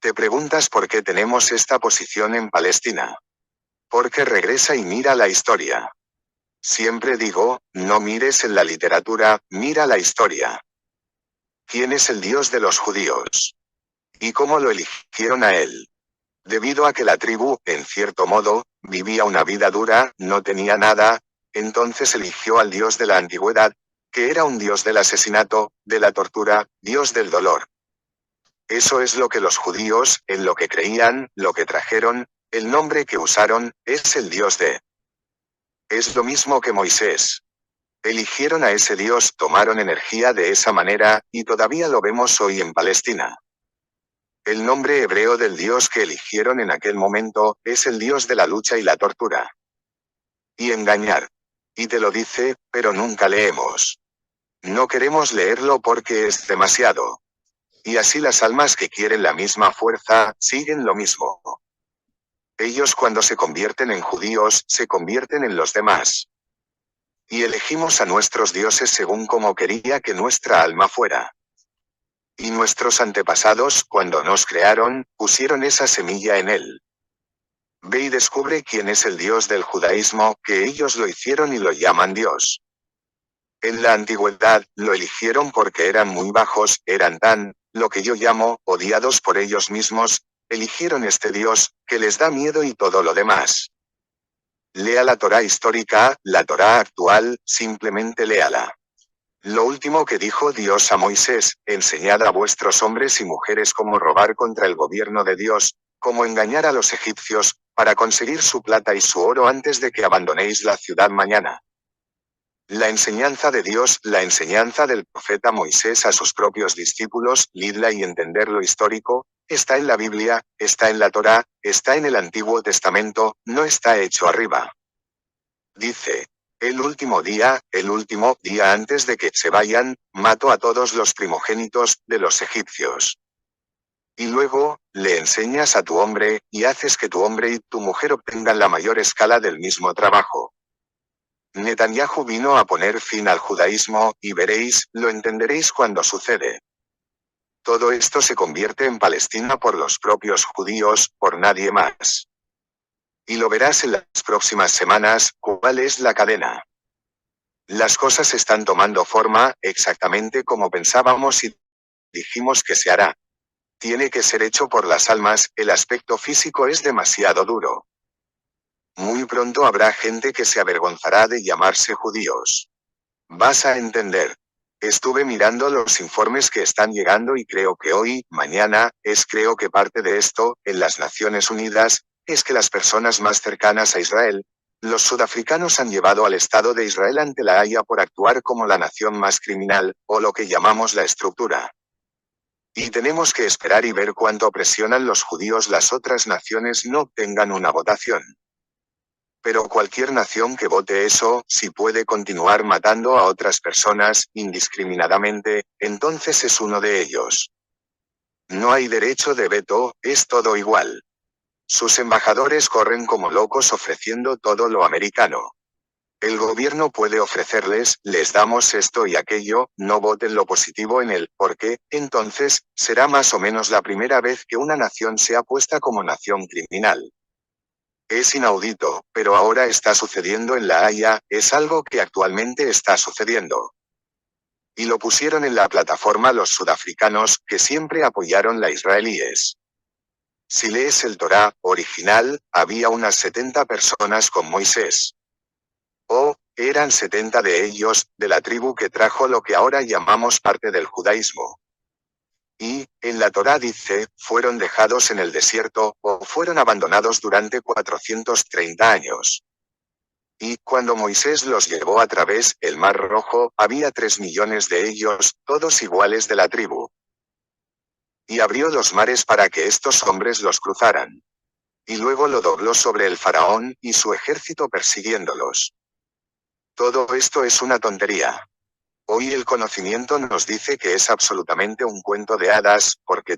Te preguntas por qué tenemos esta posición en Palestina. Porque regresa y mira la historia. Siempre digo, no mires en la literatura, mira la historia. ¿Quién es el Dios de los judíos? ¿Y cómo lo eligieron a él? Debido a que la tribu, en cierto modo, vivía una vida dura, no tenía nada, entonces eligió al Dios de la antigüedad, que era un Dios del asesinato, de la tortura, Dios del dolor. Eso es lo que los judíos, en lo que creían, lo que trajeron, el nombre que usaron, es el Dios de. Es lo mismo que Moisés. Eligieron a ese Dios, tomaron energía de esa manera, y todavía lo vemos hoy en Palestina. El nombre hebreo del Dios que eligieron en aquel momento, es el Dios de la lucha y la tortura. Y engañar. Y te lo dice, pero nunca leemos. No queremos leerlo porque es demasiado. Y así las almas que quieren la misma fuerza, siguen lo mismo. Ellos cuando se convierten en judíos, se convierten en los demás. Y elegimos a nuestros dioses según como quería que nuestra alma fuera. Y nuestros antepasados, cuando nos crearon, pusieron esa semilla en él. Ve y descubre quién es el Dios del judaísmo, que ellos lo hicieron y lo llaman Dios. En la antigüedad, lo eligieron porque eran muy bajos, eran tan, lo que yo llamo, odiados por ellos mismos, eligieron este Dios, que les da miedo y todo lo demás. Lea la Torá histórica, la Torá actual, simplemente léala. Lo último que dijo Dios a Moisés, enseñad a vuestros hombres y mujeres cómo robar contra el gobierno de Dios, cómo engañar a los egipcios, para conseguir su plata y su oro antes de que abandonéis la ciudad mañana. La enseñanza de Dios, la enseñanza del profeta Moisés a sus propios discípulos, leedla y entender lo histórico, está en la Biblia, está en la Torá, está en el Antiguo Testamento, no está hecho arriba. Dice, el último día antes de que se vayan, mato a todos los primogénitos de los egipcios. Y luego, le enseñas a tu hombre, y haces que tu hombre y tu mujer obtengan la mayor escala del mismo trabajo. Netanyahu vino a poner fin al judaísmo, y veréis, lo entenderéis cuando sucede. Todo esto se convierte en Palestina por los propios judíos, por nadie más. Y lo verás en las próximas semanas, cuál es la cadena. Las cosas están tomando forma, exactamente como pensábamos y dijimos que se hará. Tiene que ser hecho por las almas, el aspecto físico es demasiado duro. Muy pronto habrá gente que se avergonzará de llamarse judíos. Vas a entender. Estuve mirando los informes que están llegando y creo que hoy, mañana, creo que parte de esto, en las Naciones Unidas, es que las personas más cercanas a Israel, los sudafricanos han llevado al Estado de Israel ante la Haya por actuar como la nación más criminal, o lo que llamamos la estructura. Y tenemos que esperar y ver cuánto presionan los judíos las otras naciones no obtengan una votación. Pero cualquier nación que vote eso, si puede continuar matando a otras personas, indiscriminadamente, entonces es uno de ellos. No hay derecho de veto, es todo igual. Sus embajadores corren como locos ofreciendo todo lo americano. El gobierno puede ofrecerles, les damos esto y aquello, no voten lo positivo en él, porque, entonces, será más o menos la primera vez que una nación sea puesta como nación criminal. Es inaudito, pero ahora está sucediendo en La Haya, es algo que actualmente está sucediendo. Y lo pusieron en la plataforma los sudafricanos, que siempre apoyaron la israelíes. Si lees el Torá original, había unas 70 personas con Moisés. Eran 70 de ellos, de la tribu que trajo lo que ahora llamamos parte del judaísmo. Y, en la Torá dice, fueron dejados en el desierto, o fueron abandonados durante 430 años. Y, cuando Moisés los llevó a través el Mar Rojo, había 3 millones de ellos, todos iguales de la tribu. Y abrió los mares para que estos hombres los cruzaran. Y luego lo dobló sobre el faraón, y su ejército persiguiéndolos. Todo esto es una tontería. Hoy el conocimiento nos dice que es absolutamente un cuento de hadas, porque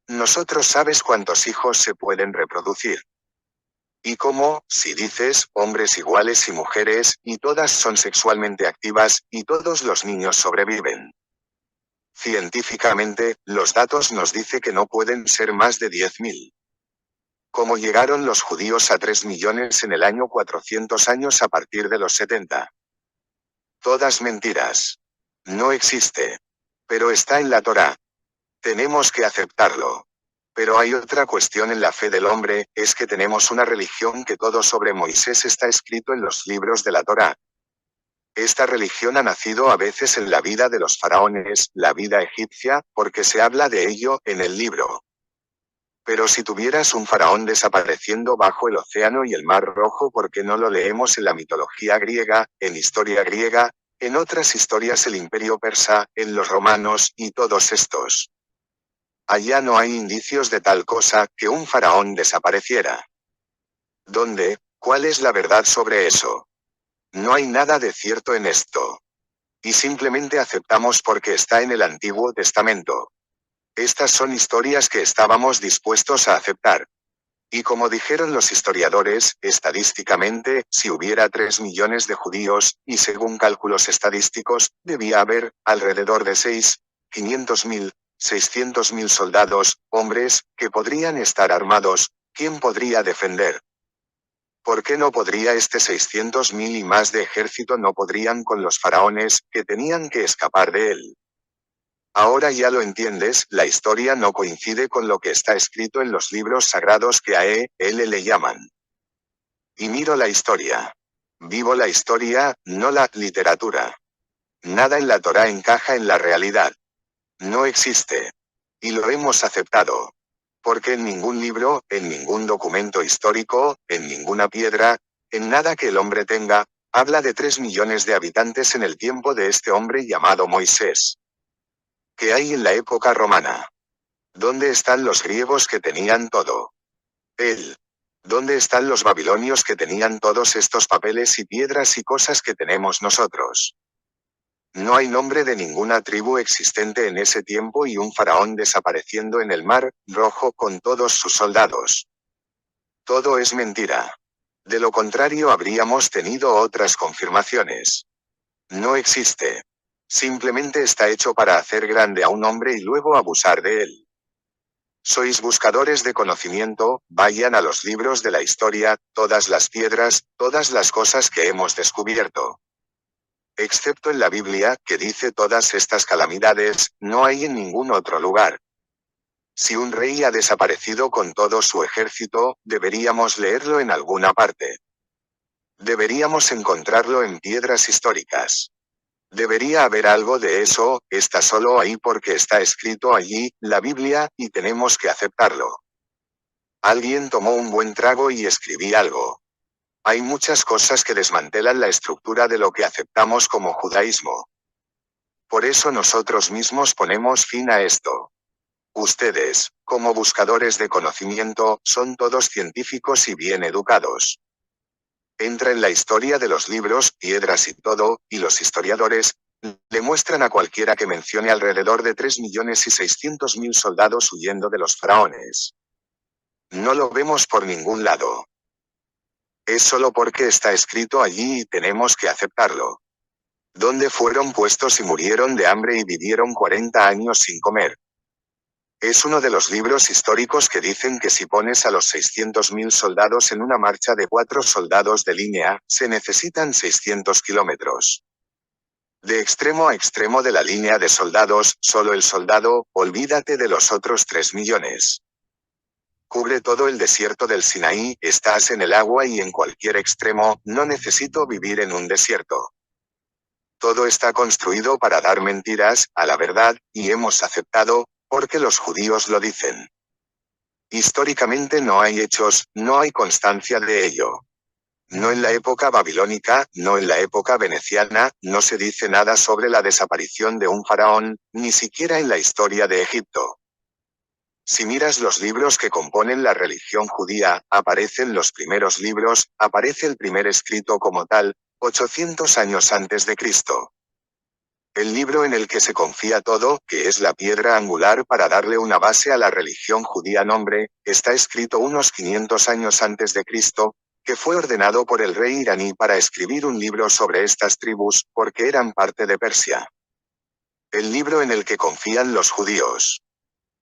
nosotros sabes cuántos hijos se pueden reproducir. Y cómo, si dices, hombres iguales y mujeres, y todas son sexualmente activas, y todos los niños sobreviven. Científicamente, los datos nos dice que no pueden ser más de 10.000. ¿Cómo llegaron los judíos a 3 millones en el año 400 años a partir de los 70? Todas mentiras. No existe. Pero está en la Torá. Tenemos que aceptarlo. Pero hay otra cuestión en la fe del hombre, es que tenemos una religión que todo sobre Moisés está escrito en los libros de la Torá. Esta religión ha nacido a veces en la vida de los faraones, la vida egipcia, porque se habla de ello en el libro. Pero si tuvieras un faraón desapareciendo bajo el océano y el mar rojo, ¿por qué no lo leemos en la mitología griega, en historia griega, en otras historias el imperio persa, en los romanos, y todos estos? Allá no hay indicios de tal cosa, que un faraón desapareciera. ¿Dónde? ¿Cuál es la verdad sobre eso? No hay nada de cierto en esto. Y simplemente aceptamos porque está en el Antiguo Testamento. Estas son historias que estábamos dispuestos a aceptar. Y como dijeron los historiadores, estadísticamente, si hubiera 3 millones de judíos, y según cálculos estadísticos, debía haber, alrededor de 500.000, 600.000 soldados, hombres, que podrían estar armados. ¿Quién podría defender? ¿Por qué no podría 600.000 y más de ejército no podrían con los faraones, que tenían que escapar de él? Ahora ya lo entiendes, la historia no coincide con lo que está escrito en los libros sagrados que a él le llaman. Y miro la historia. Vivo la historia, no la literatura. Nada en la Torá encaja en la realidad. No existe. Y lo hemos aceptado. Porque en ningún libro, en ningún documento histórico, en ninguna piedra, en nada que el hombre tenga, habla de 3 millones de habitantes en el tiempo de este hombre llamado Moisés. ¿Qué hay en la época romana? ¿Dónde están los griegos que tenían todo? Él. ¿Dónde están los babilonios que tenían todos estos papeles y piedras y cosas que tenemos nosotros? No hay nombre de ninguna tribu existente en ese tiempo y un faraón desapareciendo en el mar rojo con todos sus soldados. Todo es mentira. De lo contrario habríamos tenido otras confirmaciones. No existe. Simplemente está hecho para hacer grande a un hombre y luego abusar de él. Sois buscadores de conocimiento, vayan a los libros de la historia, todas las piedras, todas las cosas que hemos descubierto. Excepto en la Biblia, que dice todas estas calamidades, no hay en ningún otro lugar. Si un rey ha desaparecido con todo su ejército, deberíamos leerlo en alguna parte. Deberíamos encontrarlo en piedras históricas. Debería haber algo de eso, está solo ahí porque está escrito allí, la Biblia, y tenemos que aceptarlo. Alguien tomó un buen trago y escribí algo. Hay muchas cosas que desmantelan la estructura de lo que aceptamos como judaísmo. Por eso nosotros mismos ponemos fin a esto. Ustedes, como buscadores de conocimiento, son todos científicos y bien educados. Entra en la historia de los libros, piedras y todo, y los historiadores le muestran a cualquiera que mencione alrededor de 3.600.000 soldados huyendo de los faraones. No lo vemos por ningún lado. Es solo porque está escrito allí y tenemos que aceptarlo. ¿Dónde fueron puestos y murieron de hambre y vivieron 40 años sin comer? Es uno de los libros históricos que dicen que si pones a los 600.000 soldados en una marcha de 4 soldados de línea, se necesitan 600 kilómetros. De extremo a extremo de la línea de soldados, solo el soldado, olvídate de los otros 3 millones. Cubre todo el desierto del Sinaí, estás en el agua y en cualquier extremo, no necesito vivir en un desierto. Todo está construido para dar mentiras a la verdad, y hemos aceptado, porque los judíos lo dicen. Históricamente no hay hechos, no hay constancia de ello. No en la época babilónica, no en la época veneciana, no se dice nada sobre la desaparición de un faraón, ni siquiera en la historia de Egipto. Si miras los libros que componen la religión judía, aparecen los primeros libros, aparece el primer escrito como tal, 800 años antes de Cristo. El libro en el que se confía todo, que es la piedra angular para darle una base a la religión judía nombre, está escrito unos 500 años antes de Cristo, que fue ordenado por el rey iraní para escribir un libro sobre estas tribus, porque eran parte de Persia. El libro en el que confían los judíos.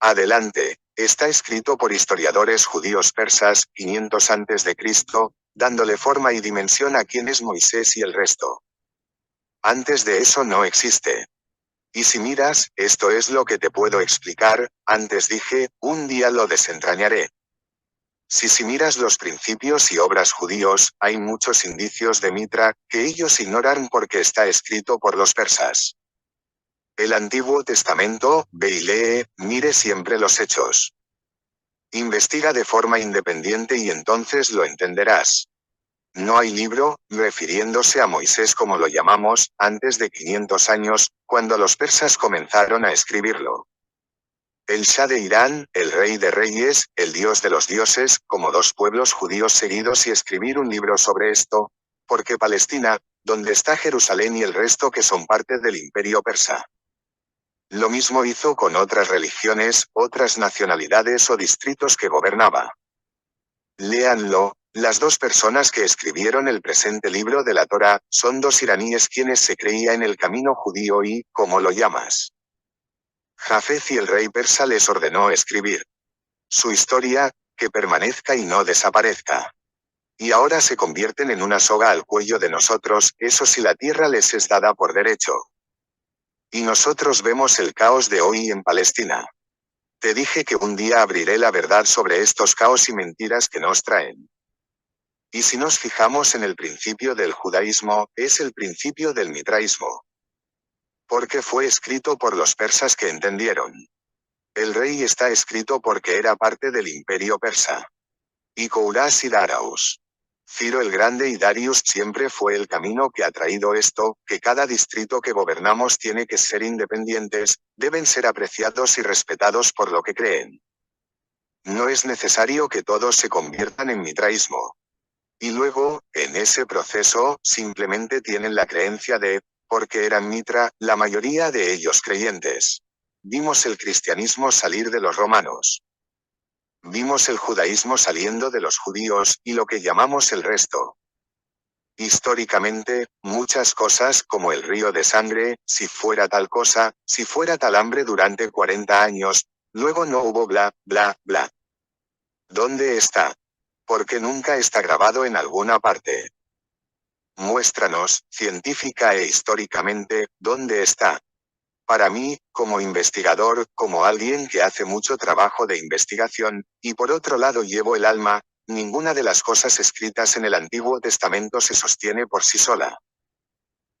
Adelante, está escrito por historiadores judíos persas, 500 a.C., dándole forma y dimensión a quién es Moisés y el resto. Antes de eso no existe. Y si miras, esto es lo que te puedo explicar, antes dije, un día lo desentrañaré. Si miras los principios y obras judíos, hay muchos indicios de Mitra, que ellos ignoran porque está escrito por los persas. El Antiguo Testamento, ve y lee, mire siempre los hechos. Investiga de forma independiente y entonces lo entenderás. No hay libro, refiriéndose a Moisés como lo llamamos, antes de 500 años, cuando los persas comenzaron a escribirlo. El Shah de Irán, el rey de reyes, el dios de los dioses, como dos pueblos judíos seguidos y escribir un libro sobre esto, porque Palestina, donde está Jerusalén y el resto que son parte del imperio persa. Lo mismo hizo con otras religiones, otras nacionalidades o distritos que gobernaba. Léanlo, las dos personas que escribieron el presente libro de la Torá, son dos iraníes quienes se creía en el camino judío y, ¿cómo lo llamas? Jafet y el rey persa les ordenó escribir su historia, que permanezca y no desaparezca. Y ahora se convierten en una soga al cuello de nosotros, eso si la tierra les es dada por derecho. Y nosotros vemos el caos de hoy en Palestina. Te dije que un día abriré la verdad sobre estos caos y mentiras que nos traen. Y si nos fijamos en el principio del judaísmo, es el principio del mitraísmo. Porque fue escrito por los persas que entendieron. El rey está escrito porque era parte del imperio persa. Y Kouras y Daraus. Ciro el Grande y Darius siempre fue el camino que ha traído esto, que cada distrito que gobernamos tiene que ser independientes, deben ser apreciados y respetados por lo que creen. No es necesario que todos se conviertan en mitraísmo. Y luego, en ese proceso, simplemente tienen la creencia de, porque eran mitra, la mayoría de ellos creyentes. Vimos el cristianismo salir de los romanos. Vimos el judaísmo saliendo de los judíos, y lo que llamamos el resto. Históricamente, muchas cosas como el río de sangre, si fuera tal cosa, si fuera tal hambre durante 40 años, luego no hubo bla, bla, bla. ¿Dónde está? Porque nunca está grabado en alguna parte. Muéstranos, científica e históricamente, dónde está. Para mí, como investigador, como alguien que hace mucho trabajo de investigación, y por otro lado llevo el alma, ninguna de las cosas escritas en el Antiguo Testamento se sostiene por sí sola.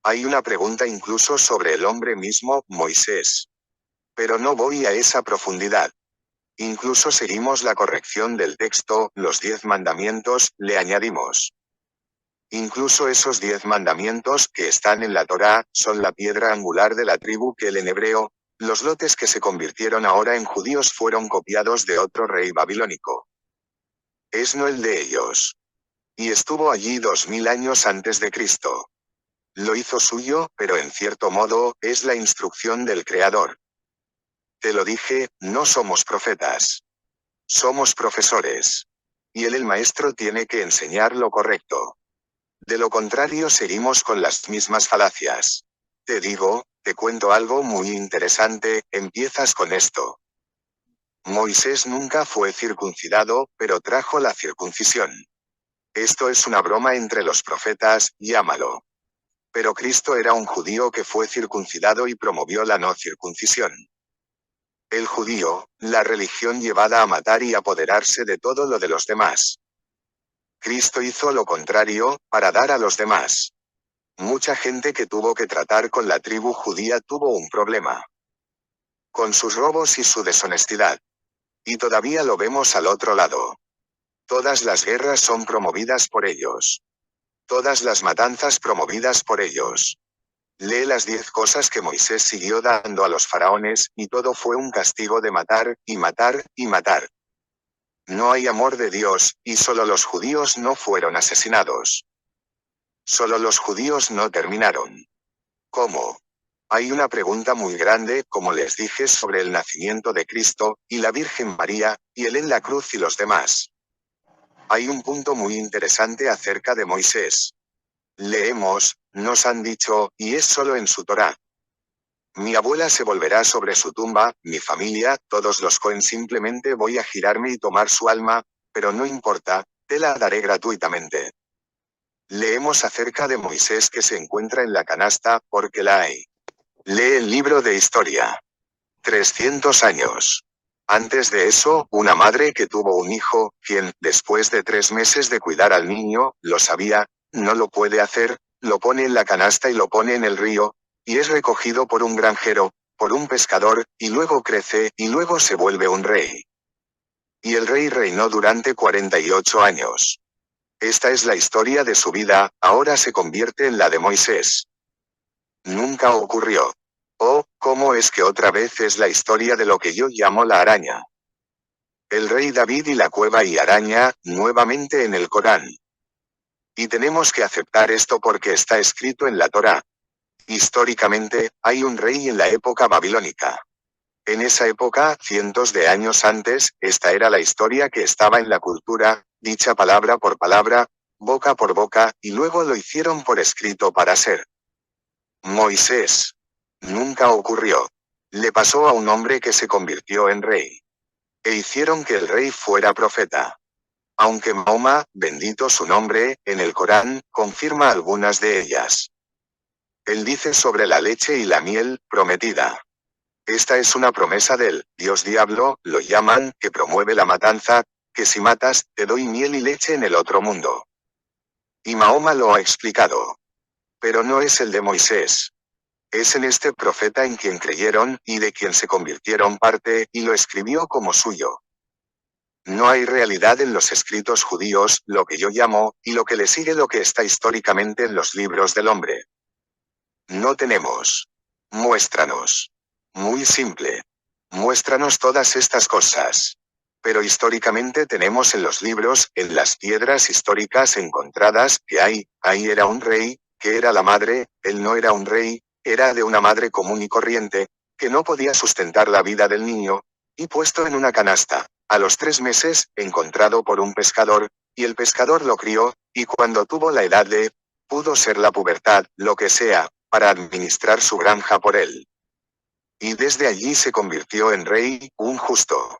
Hay una pregunta incluso sobre el hombre mismo, Moisés. Pero no voy a esa profundidad. Incluso seguimos la corrección del texto, los 10 mandamientos, le añadimos. Incluso esos 10 mandamientos que están en la Torá, son la piedra angular de la tribu que en hebreo, los lotes que se convirtieron ahora en judíos fueron copiados de otro rey babilónico. Es no el de ellos. Y estuvo allí 2000 años antes de Cristo. Lo hizo suyo, pero en cierto modo, es la instrucción del Creador. Te lo dije, no somos profetas. Somos profesores. Y el maestro tiene que enseñar lo correcto. De lo contrario seguimos con las mismas falacias. Te digo, te cuento algo muy interesante, empiezas con esto. Moisés nunca fue circuncidado, pero trajo la circuncisión. Esto es una broma entre los profetas, llámalo. Pero Cristo era un judío que fue circuncidado y promovió la no circuncisión. El judío, la religión llevada a matar y apoderarse de todo lo de los demás. Cristo hizo lo contrario, para dar a los demás. Mucha gente que tuvo que tratar con la tribu judía tuvo un problema. Con sus robos y su deshonestidad. Y todavía lo vemos al otro lado. Todas las guerras son promovidas por ellos. Todas las matanzas promovidas por ellos. Lee las 10 cosas que Moisés siguió dando a los faraones, y todo fue un castigo de matar, y matar, y matar. No hay amor de Dios, y solo los judíos no fueron asesinados. Solo los judíos no terminaron. ¿Cómo? Hay una pregunta muy grande, como les dije, sobre el nacimiento de Cristo, y la Virgen María, y él en la cruz y los demás. Hay un punto muy interesante acerca de Moisés. Leemos, nos han dicho, y es solo en su Torá. Mi abuela se volverá sobre su tumba, mi familia, todos los Cohen simplemente voy a girarme y tomar su alma, pero no importa, te la daré gratuitamente. Leemos acerca de Moisés que se encuentra en la canasta, porque la hay. Lee el libro de historia. 300 años. Antes de eso, una madre que tuvo un hijo, quien, después de 3 meses de cuidar al niño, lo sabía, no lo puede hacer, lo pone en la canasta y lo pone en el río, y es recogido por un granjero, por un pescador, y luego crece, y luego se vuelve un rey. Y el rey reinó durante 48 años. Esta es la historia de su vida, ahora se convierte en la de Moisés. Nunca ocurrió. Oh, ¿cómo es que otra vez es la historia de lo que yo llamo la araña? El rey David y la cueva y araña, nuevamente en el Corán. Y tenemos que aceptar esto porque está escrito en la Torá. Históricamente, hay un rey en la época babilónica. En esa época, cientos de años antes, esta era la historia que estaba en la cultura, dicha palabra por palabra, boca por boca, y luego lo hicieron por escrito para ser. Moisés. Nunca ocurrió. Le pasó a un hombre que se convirtió en rey. E hicieron que el rey fuera profeta. Aunque Mahoma, bendito su nombre, en el Corán, confirma algunas de ellas. Él dice sobre la leche y la miel, prometida. Esta es una promesa del Dios Diablo, lo llaman, que promueve la matanza, que si matas, te doy miel y leche en el otro mundo. Y Mahoma lo ha explicado. Pero no es el de Moisés. Es en este profeta en quien creyeron, y de quien se convirtieron parte, y lo escribió como suyo. No hay realidad en los escritos judíos, lo que yo llamo, y lo que le sigue lo que está históricamente en los libros del hombre. No tenemos. Muéstranos. Muy simple. Muéstranos todas estas cosas. Pero históricamente tenemos en los libros, en las piedras históricas encontradas, que ahí era un rey, que era la madre, él no era un rey, era de una madre común y corriente, que no podía sustentar la vida del niño, y puesto en una canasta, a los 3 meses, encontrado por un pescador, y el pescador lo crió, y cuando tuvo la edad pudo ser la pubertad, lo que sea, para administrar su granja por él. Y desde allí se convirtió en rey, un justo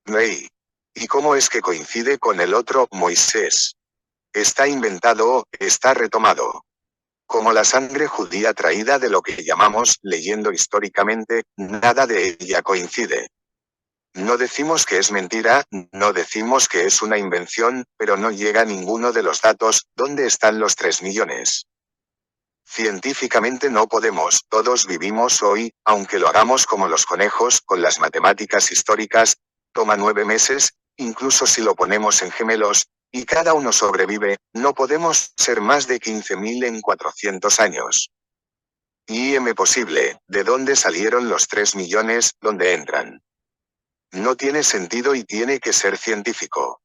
rey. ¿Y cómo es que coincide con el otro, Moisés? Está inventado, está retomado. Como la sangre judía traída de lo que llamamos, leyendo históricamente, nada de ella coincide. No decimos que es mentira, no decimos que es una invención, pero no llega ninguno de los datos, ¿dónde están los 3 millones? Científicamente no podemos, todos vivimos hoy, aunque lo hagamos como los conejos, con las matemáticas históricas, toma 9 meses, incluso si lo ponemos en gemelos, y cada uno sobrevive, no podemos ser más de 15.000 en 400 años. Y posible, ¿de dónde salieron los 3 millones, dónde entran? No tiene sentido y tiene que ser científico.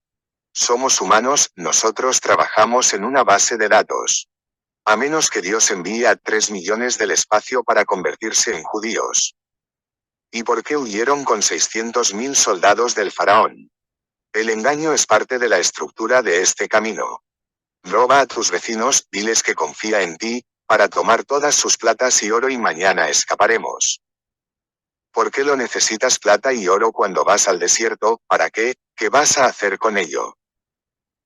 Somos humanos, nosotros trabajamos en una base de datos. A menos que Dios envíe a 3 millones del espacio para convertirse en judíos. ¿Y por qué huyeron con 600.000 soldados del faraón? El engaño es parte de la estructura de este camino. Roba a tus vecinos, diles que confía en ti, para tomar todas sus platas y oro y mañana escaparemos. ¿Por qué lo necesitas plata y oro cuando vas al desierto? ¿Para qué? ¿Qué vas a hacer con ello?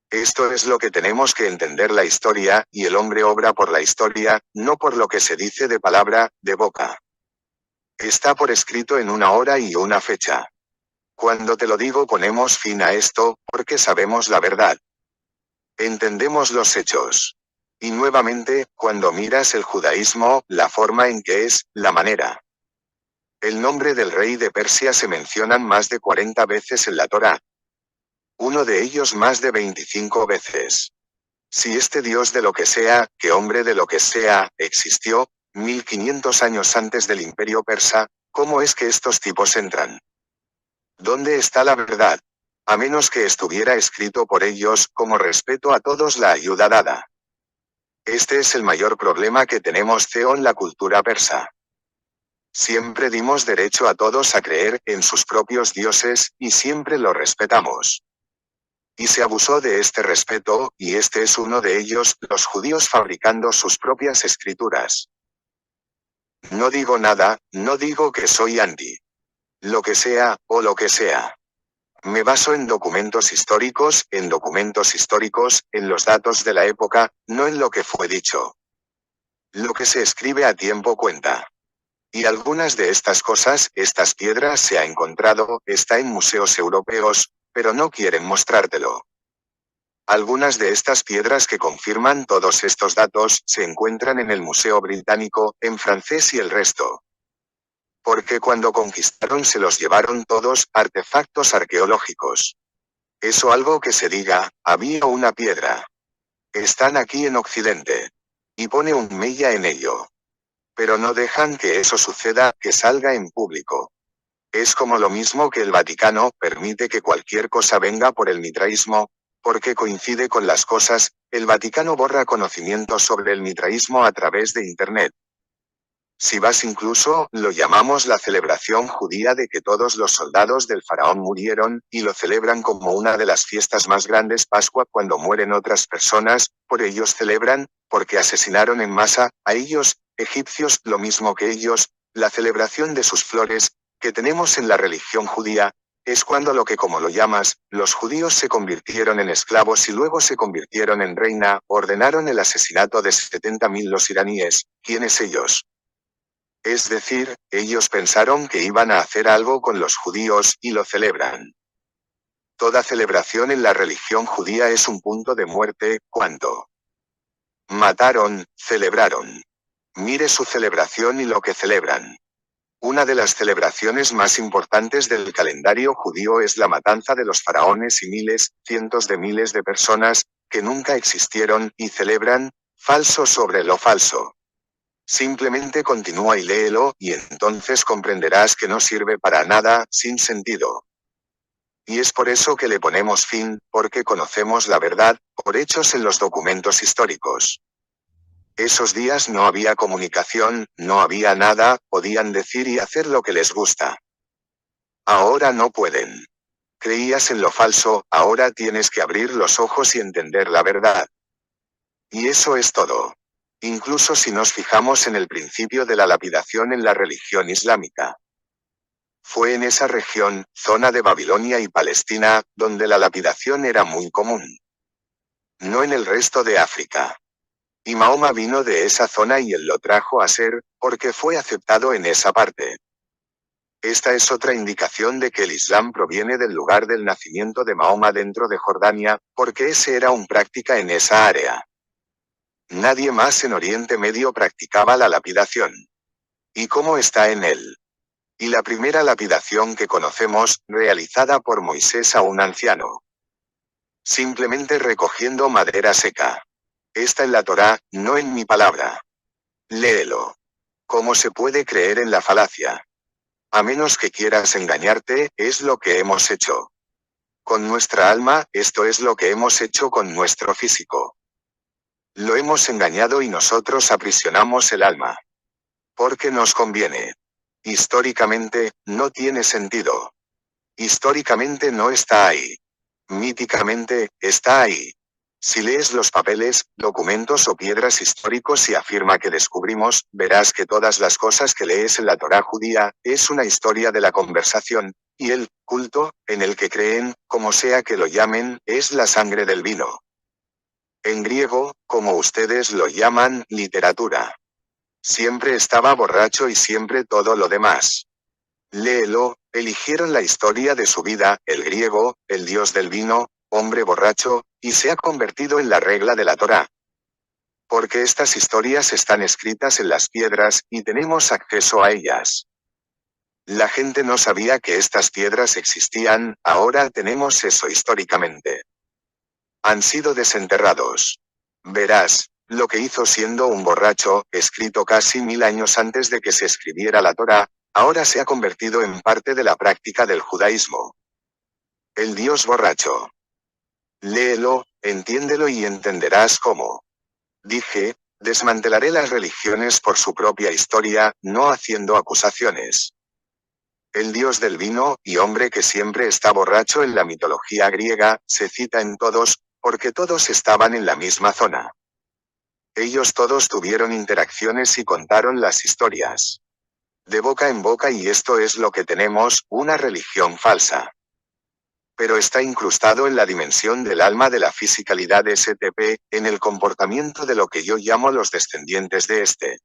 Esto es lo que tenemos que entender la historia, y el hombre obra por la historia, no por lo que se dice de palabra, de boca. Está por escrito en una hora y una fecha. Cuando te lo digo ponemos fin a esto, porque sabemos la verdad. Entendemos los hechos. Y nuevamente, cuando miras el judaísmo, la forma en que es, la manera. El nombre del rey de Persia se mencionan más de 40 veces en la Torá. Uno de ellos más de 25 veces. Si este Dios de lo que sea, que hombre de lo que sea, existió, 1500 años antes del imperio persa, ¿cómo es que estos tipos entran? ¿Dónde está la verdad? A menos que estuviera escrito por ellos, como respeto a todos la ayuda dada. Este es el mayor problema que tenemos en la cultura persa. Siempre dimos derecho a todos a creer en sus propios dioses, y siempre lo respetamos. Y se abusó de este respeto, y este es uno de ellos, los judíos fabricando sus propias escrituras. No digo nada, no digo que soy anti. Lo que sea, o lo que sea. Me baso en documentos históricos, en los datos de la época, no en lo que fue dicho. Lo que se escribe a tiempo cuenta. Y algunas de estas cosas, estas piedras se ha encontrado, está en museos europeos, pero no quieren mostrártelo. Algunas de estas piedras que confirman todos estos datos se encuentran en el Museo Británico, en francés y el resto. Porque cuando conquistaron se los llevaron todos, artefactos arqueológicos. Eso algo que se diga, había una piedra. Están aquí en Occidente. Y pone un mella en ello. Pero no dejan que eso suceda, que salga en público. Es como lo mismo que el Vaticano permite que cualquier cosa venga por el mitraísmo, porque coincide con las cosas, el Vaticano borra conocimiento sobre el mitraísmo a través de Internet. Si vas incluso, lo llamamos la celebración judía de que todos los soldados del faraón murieron, y lo celebran como una de las fiestas más grandes Pascua cuando mueren otras personas, por ellos celebran, porque asesinaron en masa, a ellos, egipcios, lo mismo que ellos, la celebración de sus flores, que tenemos en la religión judía, es cuando lo que como lo llamas, los judíos se convirtieron en esclavos y luego se convirtieron en reina, ordenaron el asesinato de 70.000 los iraníes, ¿quiénes ellos? Es decir, ellos pensaron que iban a hacer algo con los judíos, y lo celebran. Toda celebración en la religión judía es un punto de muerte, cuando mataron, celebraron. Mire su celebración y lo que celebran. Una de las celebraciones más importantes del calendario judío es la matanza de los faraones y miles, cientos de miles de personas, que nunca existieron, y celebran, falso sobre lo falso. Simplemente continúa y léelo, y entonces comprenderás que no sirve para nada, sin sentido. Y es por eso que le ponemos fin, porque conocemos la verdad, por hechos en los documentos históricos. Esos días no había comunicación, no había nada, podían decir y hacer lo que les gusta. Ahora no pueden. Creías en lo falso, ahora tienes que abrir los ojos y entender la verdad. Y eso es todo. Incluso si nos fijamos en el principio de la lapidación en la religión islámica. Fue en esa región, zona de Babilonia y Palestina, donde la lapidación era muy común. No en el resto de África. Y Mahoma vino de esa zona y él lo trajo a ser, porque fue aceptado en esa parte. Esta es otra indicación de que el Islam proviene del lugar del nacimiento de Mahoma dentro de Jordania, porque ese era un práctica en esa área. Nadie más en Oriente Medio practicaba la lapidación. ¿Y cómo está en él? Y la primera lapidación que conocemos, realizada por Moisés a un anciano. Simplemente recogiendo madera seca. Está en la Torá, no en mi palabra. Léelo. ¿Cómo se puede creer en la falacia? A menos que quieras engañarte, es lo que hemos hecho. Con nuestra alma, esto es lo que hemos hecho con nuestro físico. Lo hemos engañado y nosotros aprisionamos el alma. Porque nos conviene. Históricamente, no tiene sentido. Históricamente no está ahí. Míticamente, está ahí. Si lees los papeles, documentos o piedras históricos y afirma que descubrimos, verás que todas las cosas que lees en la Torá judía, es una historia de la conversación, y el culto, en el que creen, como sea que lo llamen, es la sangre del vino. En griego, como ustedes lo llaman, literatura. Siempre estaba borracho y siempre todo lo demás. Léelo, eligieron la historia de su vida, el griego, el dios del vino, hombre borracho, y se ha convertido en la regla de la Torá. Porque estas historias están escritas en las piedras, y tenemos acceso a ellas. La gente no sabía que estas piedras existían, ahora tenemos eso históricamente. Han sido desenterrados. Verás, lo que hizo siendo un borracho, escrito casi 1000 años antes de que se escribiera la Torá, ahora se ha convertido en parte de la práctica del judaísmo. El Dios borracho. Léelo, entiéndelo y entenderás cómo. Dije, desmantelaré las religiones por su propia historia, no haciendo acusaciones. El dios del vino, y hombre que siempre está borracho en la mitología griega, se cita en todos, porque todos estaban en la misma zona. Ellos todos tuvieron interacciones y contaron las historias. De boca en boca, y esto es lo que tenemos, una religión falsa. Pero está incrustado en la dimensión del alma de la fisicalidad STP, en el comportamiento de lo que yo llamo los descendientes de este.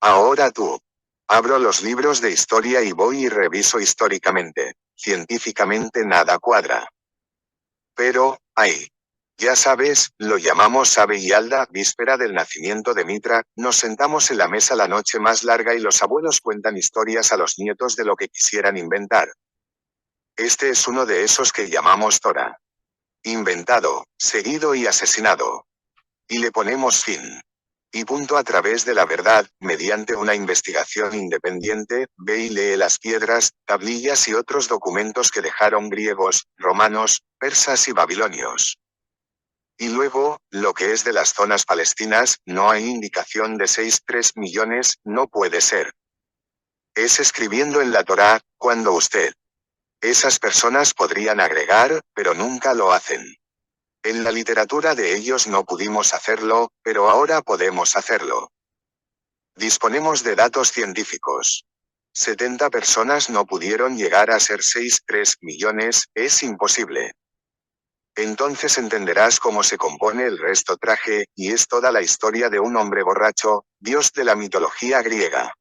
Ahora tú. Abro los libros de historia y voy y reviso históricamente. Científicamente nada cuadra. Pero, ay. Ya sabes, lo llamamos Ave y Alda, víspera del nacimiento de Mitra, nos sentamos en la mesa la noche más larga y los abuelos cuentan historias a los nietos de lo que quisieran inventar. Este es uno de esos que llamamos Tora. Inventado, seguido y asesinado. Y le ponemos fin. Y punto a través de la verdad, mediante una investigación independiente, ve y lee las piedras, tablillas y otros documentos que dejaron griegos, romanos, persas y babilonios. Y luego, lo que es de las zonas palestinas, no hay indicación de 6,3 millones, no puede ser. Es escribiendo en la Torá, cuando usted. Esas personas podrían agregar, pero nunca lo hacen. En la literatura de ellos no pudimos hacerlo, pero ahora podemos hacerlo. Disponemos de datos científicos. 70 personas no pudieron llegar a ser 6,3 millones, es imposible. Entonces entenderás cómo se compone el resto traje, y es toda la historia de un hombre borracho, dios de la mitología griega.